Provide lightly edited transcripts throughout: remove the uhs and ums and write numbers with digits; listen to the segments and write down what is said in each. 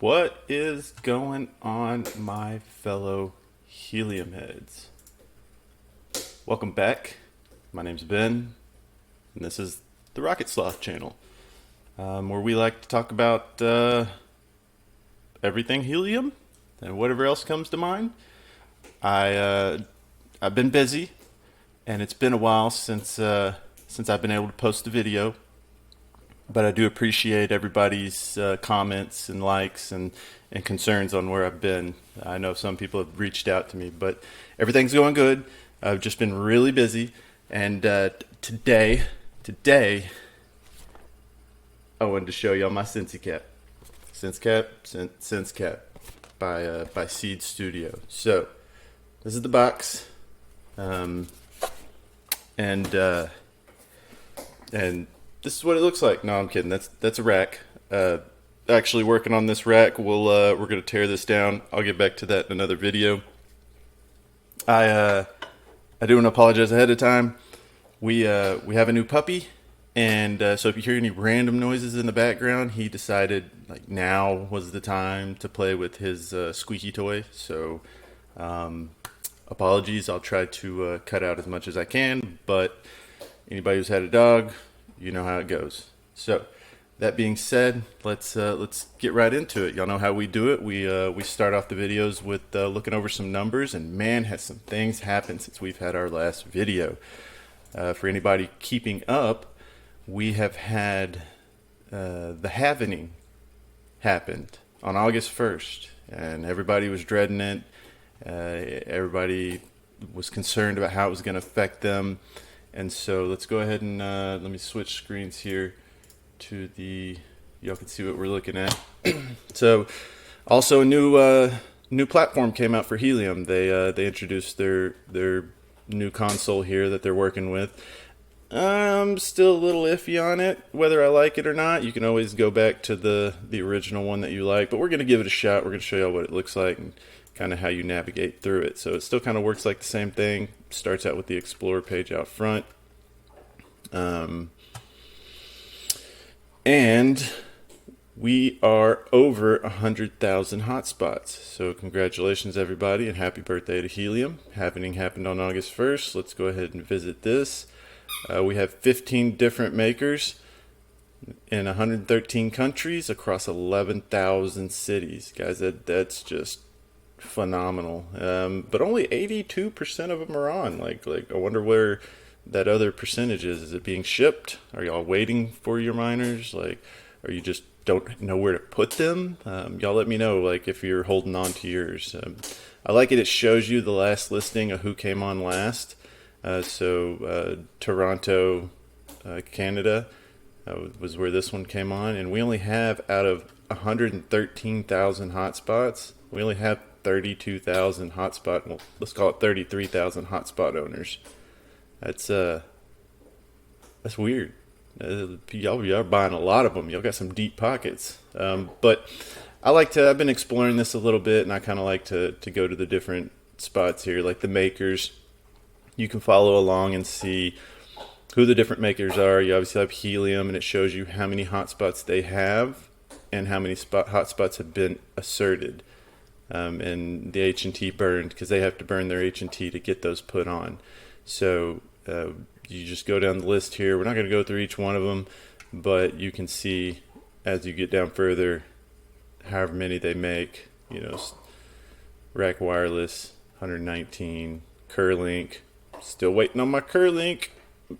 What is going on, my fellow Helium Heads? Welcome back. My name's Ben, and this is the Rocket Sloth channel, where we like to talk about everything helium and whatever else comes to mind. I've been busy, and it's been a while since I've been able to post a video. But I do appreciate everybody's comments and likes and concerns on where I've been. I know some people have reached out to me, but everything's going good. I've just been really busy, and today, I wanted to show y'all my sensecap, sensecap by Seed Studio. So this is the box, and this is what it looks like. No, I'm kidding. That's a rack. Actually working on this rack. We're gonna tear this down. I'll get back to that in another video. I do want to apologize ahead of time. We have a new puppy, and so if you hear any random noises in the background, he decided like now was the time to play with his squeaky toy. So apologies. I'll try to cut out as much as I can, but anybody who's had a dog, you know how it goes. So that being said, let's get right into it. Y'all know how we do it. We start off the videos with looking over some numbers, and man, has some things happened since we've had our last video. For anybody keeping up, we have had the halving happened on August 1st, and everybody was dreading it. Everybody was concerned about how it was going to affect them. And so let's go ahead and let me switch screens here to y'all can see what we're looking at. So also a new platform came out for Helium. They introduced their new console here that they're working with. I'm still a little iffy on it, whether I like it or not. You can always go back to the original one that you like, but we're going to give it a shot. We're going to show y'all what it looks like and kind of how you navigate through it. So it still kind of works like the same thing. Starts out with the Explorer page out front. And we are over 100,000 hotspots. So congratulations everybody, and happy birthday to Helium. Happened on August 1st. Let's go ahead and visit this. We have 15 different makers in 113 countries across 11,000 cities. Guys, that's just phenomenal. But only 82% of them are on. Like I wonder where that other percentage is. Is it being shipped? Are y'all waiting for your miners? Like, or you just don't know where to put them? Y'all let me know, like, if you're holding on to yours. I like it. It shows you the last listing of who came on last. Toronto, Canada was where this one came on, and we only have, out of 113,000 hotspots, we only have 32,000 hotspot, well, let's call it 33,000 hotspot owners. That's weird. Y'all are buying a lot of them. Y'all got some deep pockets. But I've been exploring this a little bit, and I kind of like to go to the different spots here, like the makers. You can follow along and see who the different makers are. You obviously have Helium, and it shows you how many hotspots they have and how many hotspots have been asserted. And the H&T burned, because they have to burn their H&T to get those put on. So you just go down the list here. We're not going to go through each one of them, but you can see as you get down further however many they make. You know, Rack Wireless, 119, Curlink. Still waiting on my Curlink,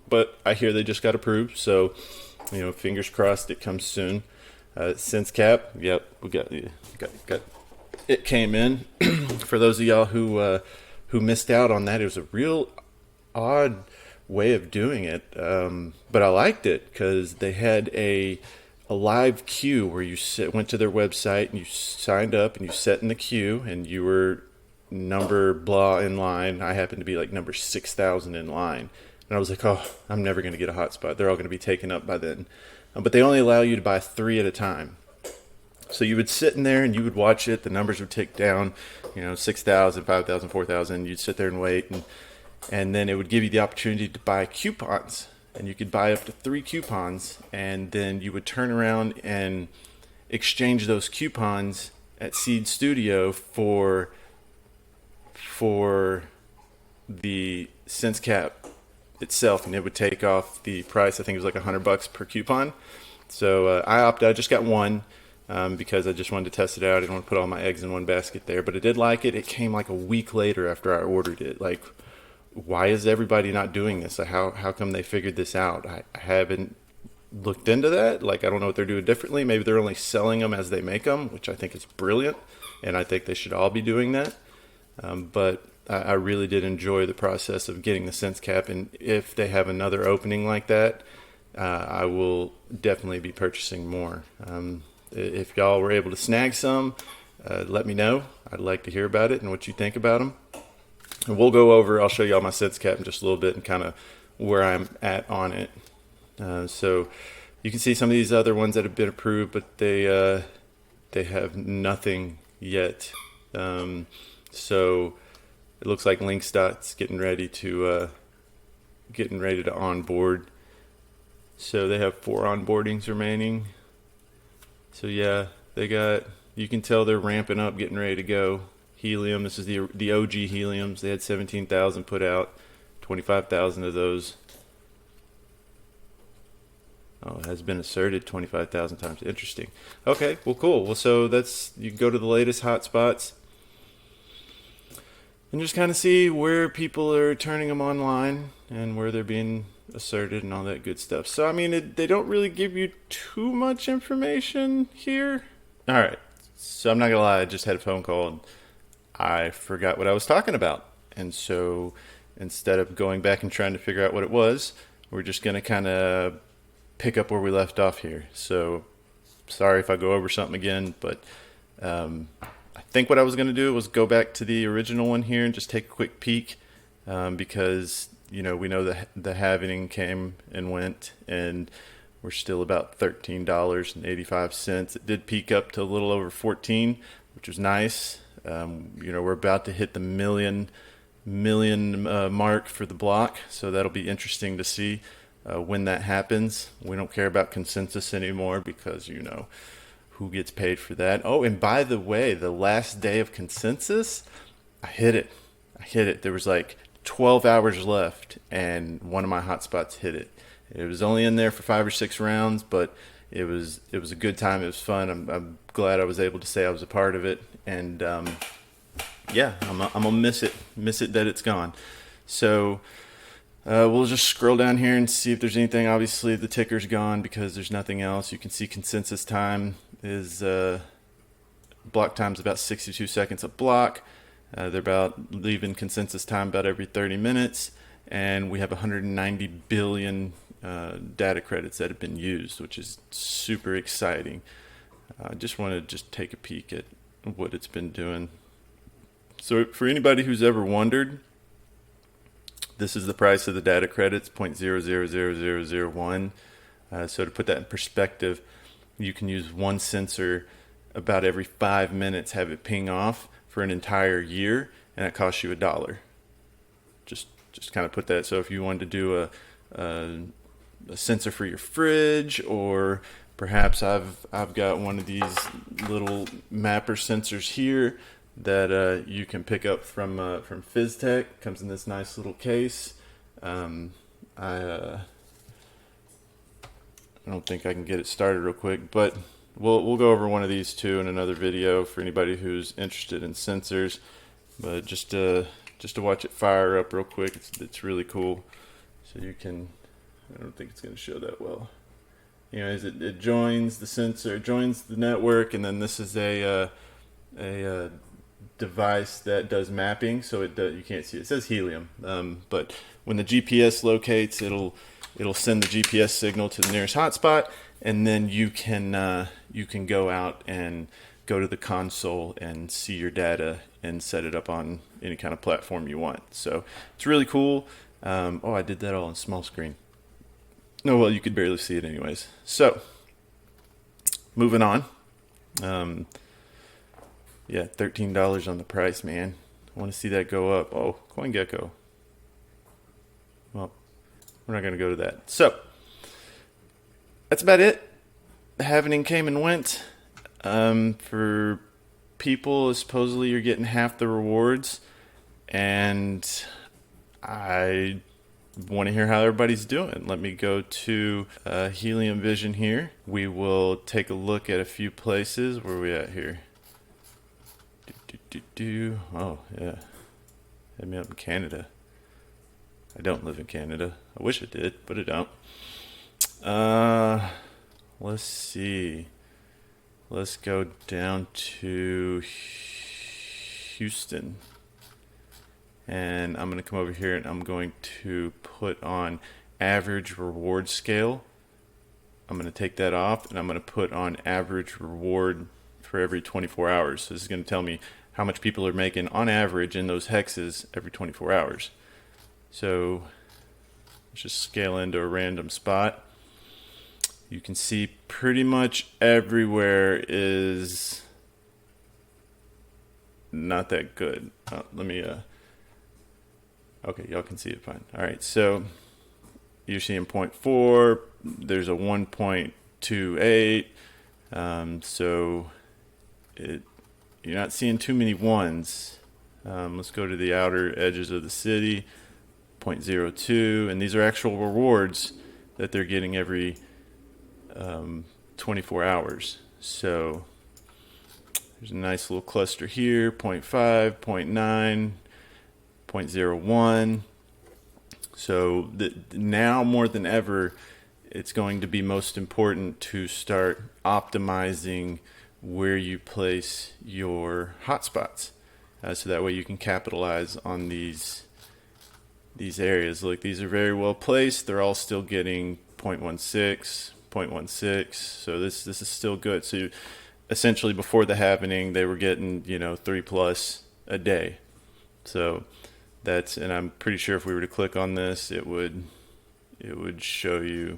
but I hear they just got approved, so you know, fingers crossed it comes soon. SENSCAP, yep, we got it came in. For those of y'all who missed out on that, it was a real odd way of doing it, but I liked it because they had a live queue where you went to their website and you signed up and you sat in the queue, and you were number blah in line. I happened to be like number 6,000 in line, and I was like, oh, I'm never going to get a hotspot. They're all going to be taken up by then. But they only allow you to buy 3 at a time. So you would sit in there and you would watch it. The numbers would tick down, 6,000, 5,000, 4,000. You'd sit there and wait, and then it would give you the opportunity to buy coupons, and you could buy up to 3 coupons, and then you would turn around and exchange those coupons at Seed Studio for the SENSCAP itself, and it would take off the price. I think it was like $100 per coupon. So I opted. I just got one because I just wanted to test it out. I didn't want to put all my eggs in one basket there, but I did like it. It came like a week later after I ordered it. Like, why is everybody not doing this? Like, how come they figured this out? I haven't looked into that. Like, I don't know what they're doing differently. Maybe they're only selling them as they make them, which I think is brilliant, and I think they should all be doing that. But I really did enjoy the process of getting the SENSCAP, and if they have another opening like that, I will definitely be purchasing more. If y'all were able to snag some, let me know. I'd like to hear about it and what you think about them. And we'll go over, I'll show y'all my SENSCAP in just a little bit and kind of where I'm at on it. So you can see some of these other ones that have been approved, but they have nothing yet. So it looks like Linkstot's getting ready to onboard. So they have 4 onboardings remaining. So yeah, you can tell they're ramping up, getting ready to go. Helium, this is the OG Heliums. They had 17,000 put out, 25,000 of those. Oh, it has been asserted 25,000 times. Interesting. Okay, well, cool. Well, so you can go to the latest hotspots and just kind of see where people are turning them online and where they're being asserted and all that good stuff. So, I mean, they don't really give you too much information here. All right. So, I'm not going to lie. I just had a phone call and I forgot what I was talking about. And so, instead of going back and trying to figure out what it was, we're just going to kind of pick up where we left off here. So, sorry if I go over something again, but I think what I was going to do was go back to the original one here and just take a quick peek because, we know the halving came and went, and we're still about $13.85. It did peak up to a little over 14, which was nice. We're about to hit the million mark for the block, so that'll be interesting to see when that happens. We don't care about consensus anymore because who gets paid for that. Oh, and by the way, the last day of consensus, I hit it. There was like 12 hours left, and one of my hotspots hit it. It was only in there for 5 or 6 rounds, but it was a good time. It was fun. I'm glad I was able to say I was a part of it, and yeah, I'm gonna miss it that it's gone. So we'll just scroll down here and see if there's anything. Obviously, the ticker's gone because there's nothing else. You can see consensus time is block time's about 62 seconds a block. They're about leaving consensus time about every 30 minutes, and we have 190 billion data credits that have been used, which is super exciting. I just want to take a peek at what it's been doing. So for anybody who's ever wondered, this is the price of the data credits, 0.000001. So to put that in perspective, you can use one sensor about every 5 minutes, have it ping off for an entire year, and it costs you $1. Just kind of put that. So if you wanted to do a sensor for your fridge, or perhaps I've got one of these little mapper sensors here that you can pick up from PhysTech. Comes in this nice little case. I don't think I can get it started real quick, but we'll go over one of these too in another video for anybody who's interested in sensors. But just to watch it fire up real quick, it's really cool. So you can, I don't think it's going to show that well. It joins the sensor, it joins the network, and then this is a device that does mapping. So you can't see it. It says Helium, but when the GPS locates, it'll send the GPS signal to the nearest hotspot, and then you can go out and go to the console and see your data and set it up on any kind of platform you want. So it's really cool. I did that all in small screen. No, well, you could barely see it anyways. So moving on. Yeah, $13 on the price, man. I want to see that go up. Oh, CoinGecko. Well, we're not going to go to that. So that's about it. The halving came and went. For people, supposedly you're getting half the rewards, and I want to hear how everybody's doing. Let me go to Helium Vision here. We will take a look at a few places. Where are we at here? Oh, yeah. Hit me up in Canada. I don't live in Canada. I wish I did, but I don't. Let's see. Let's go down to Houston. And I'm going to come over here and I'm going to put on average reward scale. I'm going to take that off and I'm going to put on average reward for every 24 hours. So this is going to tell me how much people are making on average in those hexes every 24 hours. So let's just scale into a random spot. You can see pretty much everywhere is not that good. Let me, okay, y'all can see it fine. All right, so you're seeing 0.4, there's a 1.28, so you're not seeing too many ones. Let's go to the outer edges of the city, 0.02, and these are actual rewards that they're getting every 24 hours. So there's a nice little cluster here, 0.5, 0.9, 0.01. So now more than ever, it's going to be most important to start optimizing where you place your hotspots. So that way you can capitalize on these areas. Look, these are very well placed. They're all still getting 0.16, 0.16. So this is still good. So essentially before the halving, they were getting 3+ a day. So that's, and I'm pretty sure if we were to click on this, it would show you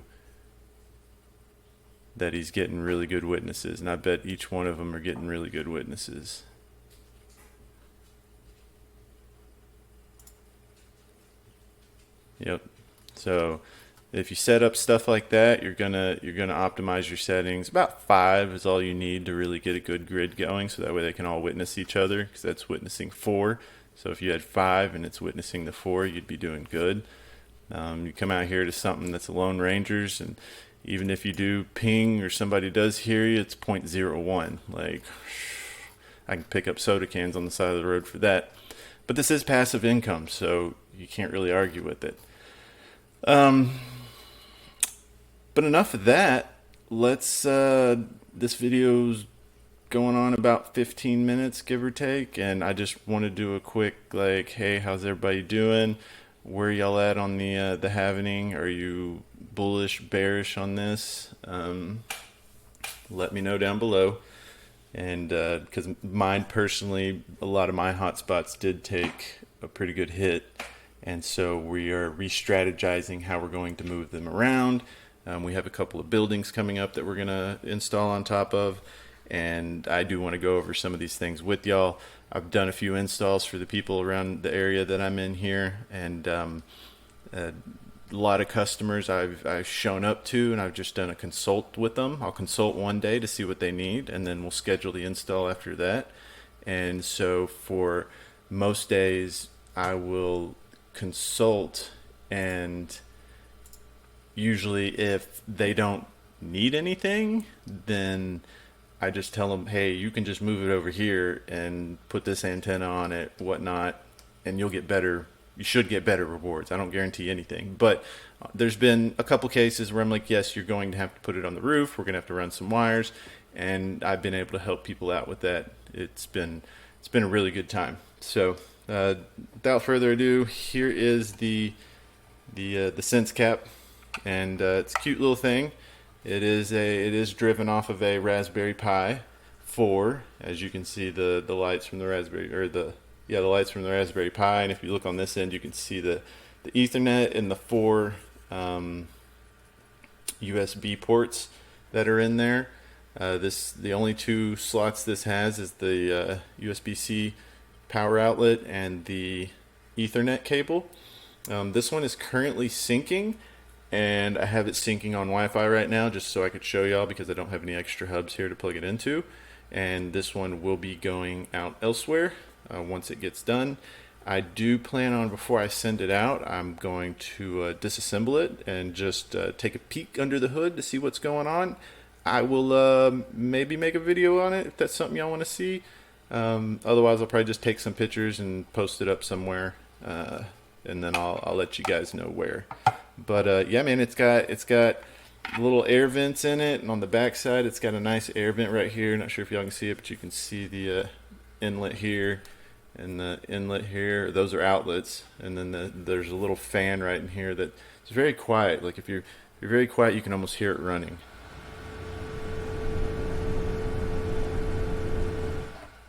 that he's getting really good witnesses, and I bet each one of them are getting really good witnesses. Yep. So if you set up stuff like that, you're gonna optimize your settings. About 5 is all you need to really get a good grid going, so that way they can all witness each other, because that's witnessing 4. So if you had 5 and it's witnessing the 4, you'd be doing good. You come out here to something that's a Lone Rangers, and even if you do ping or somebody does hear you, it's 0.01. Like, I can pick up soda cans on the side of the road for that. But this is passive income, so you can't really argue with it. But enough of that. Let's, this video's going on about 15 minutes, give or take, and I just want to do a quick, like, hey, how's everybody doing? Where y'all at on the halving? Are you bullish, bearish on this? Let me know down below. And because mine personally, a lot of my hotspots did take a pretty good hit, and so we are re-strategizing how we're going to move them around. We have a couple of buildings coming up that we're going to install on top of, and I do want to go over some of these things with y'all. I've done a few installs for the people around the area that I'm in here, and a lot of customers I've shown up to, and I've just done a consult with them. I'll consult one day to see what they need, and then we'll schedule the install after that. And so for most days, I will consult, and usually if they don't need anything, then I just tell them, hey, you can just move it over here and put this antenna on it, whatnot, and you'll get better. You should get better rewards. I don't guarantee anything, but there's been a couple cases where I'm like, yes, you're going to have to put it on the roof. We're going to have to run some wires, and I've been able to help people out with that. It's been a really good time. So without further ado, here is the SENSCAP, and it's a cute little thing. It is driven off of a Raspberry Pi 4, as you can see the lights from the Raspberry, or the lights from the Raspberry Pi. And if you look on this end, you can see the Ethernet and the 4 USB ports that are in there. The only 2 slots this has is the USB-C power outlet and the Ethernet cable. This one is currently syncing, and I have it syncing on Wi-Fi right now just so I could show y'all, because I don't have any extra hubs here to plug it into. and this one will be going out elsewhere once it gets done. I do plan on, before I send it out, I'm going to disassemble it and just take a peek under the hood to see what's going on. I will maybe make a video on it if that's something y'all want to see. Otherwise, I'll probably just take some pictures and post it up somewhere, and then I'll let you guys know where. But yeah, man, it's got little air vents in it, and on the back side, it's got a nice air vent right here. Not sure if y'all can see it, but you can see the inlet here and the inlet here. Those are outlets, and then there's a little fan right in here that it's very quiet. Like if you're very quiet, you can almost hear it running.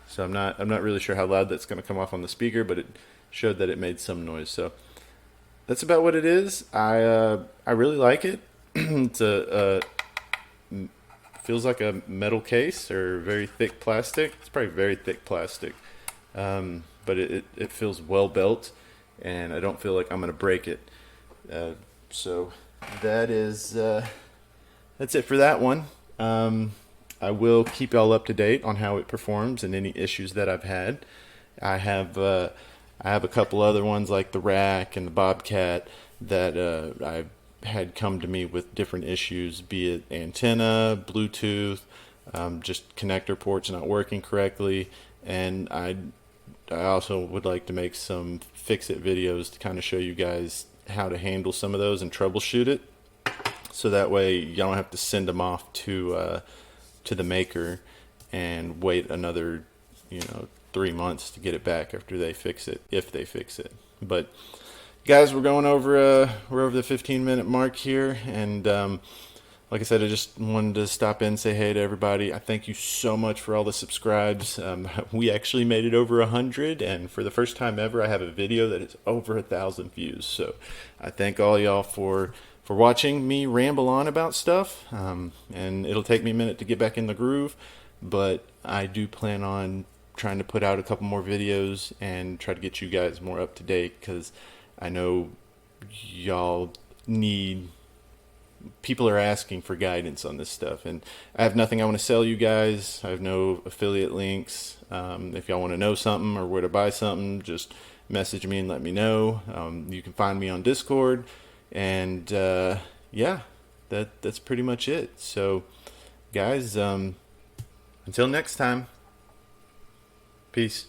So I'm not really sure how loud that's going to come off on the speaker, but it showed that it made some noise. So that's about what it is. I really like it. It's feels like a metal case or very thick plastic. It's probably very thick plastic, but it feels well built, and I don't feel like I'm gonna break it. So that is that's it for that one. I will keep y'all up to date on how it performs and any issues that I've had. I have a couple other ones like the rack and the Bobcat that I've had come to me with different issues, be it antenna, Bluetooth, just connector ports not working correctly, and I also would like to make some fix-it videos to kind of show you guys how to handle some of those and troubleshoot it, so that way you don't have to send them off to the maker and wait another 3 months to get it back after they fix it, if they fix it. But guys, we're over the 15-minute mark here, and like I said, I just wanted to stop in and say hey to everybody. I thank you so much for all the subscribes. We actually made it over 100, and for the first time ever, I have a video that is over 1,000 views. So I thank all y'all for watching me ramble on about stuff, and it'll take me a minute to get back in the groove, but I do plan on trying to put out a couple more videos and try to get you guys more up to date, because I know y'all people are asking for guidance on this stuff, and I have nothing I want to sell you guys. I have no affiliate links. If y'all want to know something or where to buy something, just message me and let me know. You can find me on Discord, and yeah, that's pretty much it. So guys, until next time, peace.